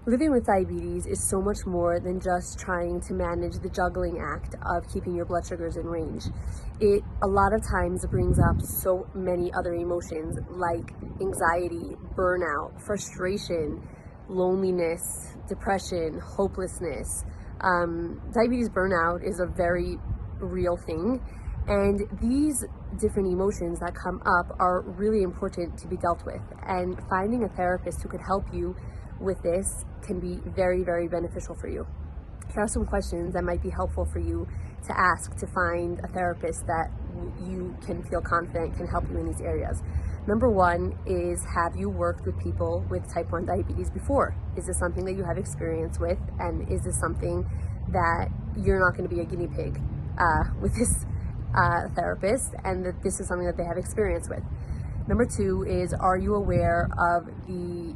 Living with diabetes is so much more than just trying to manage the juggling act of keeping your blood sugars in range. It a lot of times brings up so many other emotions like anxiety, burnout, frustration, loneliness, depression, hopelessness. Diabetes burnout is a very real thing, and these different emotions that come up are really important to be dealt with, and finding a therapist who could help you with this can be very, very beneficial for you. Here are some questions that might be helpful for you to ask to find a therapist that you can feel confident can help you in these areas. Number one is, have you worked with people with type 1 diabetes before? Is this something that you have experience with? And is this something that you're not going to be a guinea pig with this therapist, and that this is something that they have experience with? Number two is, are you aware of the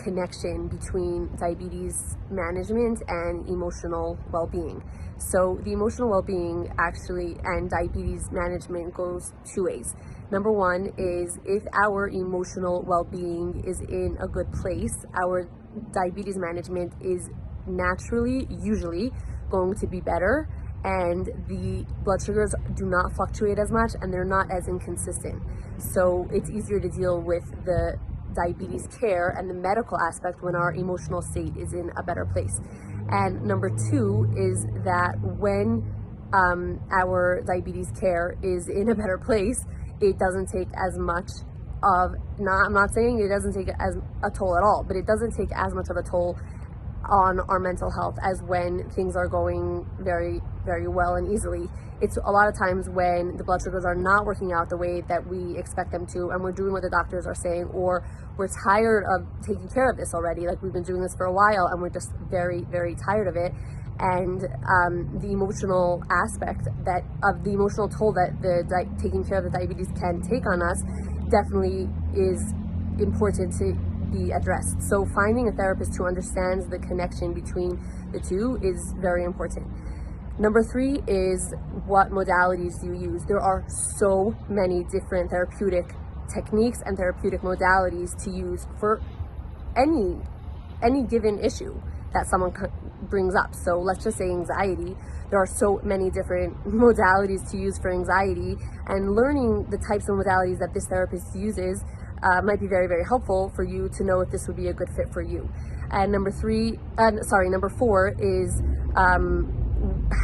connection between diabetes management and emotional well-being? So the emotional well-being actually and diabetes management goes two ways. Number one is, if our emotional well-being is in a good place, our diabetes management is naturally, usually, going to be better, and the blood sugars do not fluctuate as much and they're not as inconsistent. So it's easier to deal with the diabetes care and the medical aspect when our emotional state is in a better place. And number two is that when our diabetes care is in a better place, it doesn't take as much of, I'm not saying it doesn't take as a toll at all, but it doesn't take as much of a toll on our mental health as when things are going very, very well and easily. It's a lot of times when the blood sugars are not working out the way that we expect them to, and we're doing what the doctors are saying, or we're tired of taking care of this already. Like, we've been doing this for a while and we're just very, very tired of it. And the emotional aspect of the emotional toll that taking care of the diabetes can take on us definitely is important to be addressed. So finding a therapist who understands the connection between the two is very important. Number three is, what modalities do you use? There are so many different therapeutic techniques and therapeutic modalities to use for any given issue that someone brings up. So let's just say anxiety. There are so many different modalities to use for anxiety, and learning the types of modalities that this therapist uses might be very, very helpful for you to know if this would be a good fit for you. And number four is,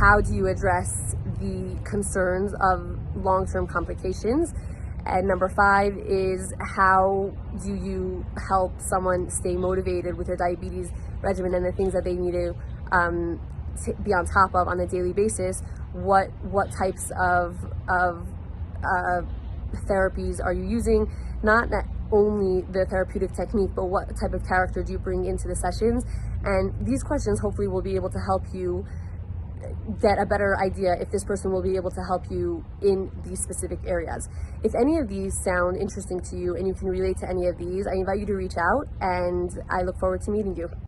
how do you address the concerns of long-term complications? And number five is, how do you help someone stay motivated with their diabetes regimen and the things that they need to be on top of on a daily basis? What types of therapies are you using? Not only the therapeutic technique, but what type of character do you bring into the sessions? And these questions hopefully will be able to help you get a better idea if this person will be able to help you in these specific areas. If any of these sound interesting to you and you can relate to any of these, I invite you to reach out, and I look forward to meeting you.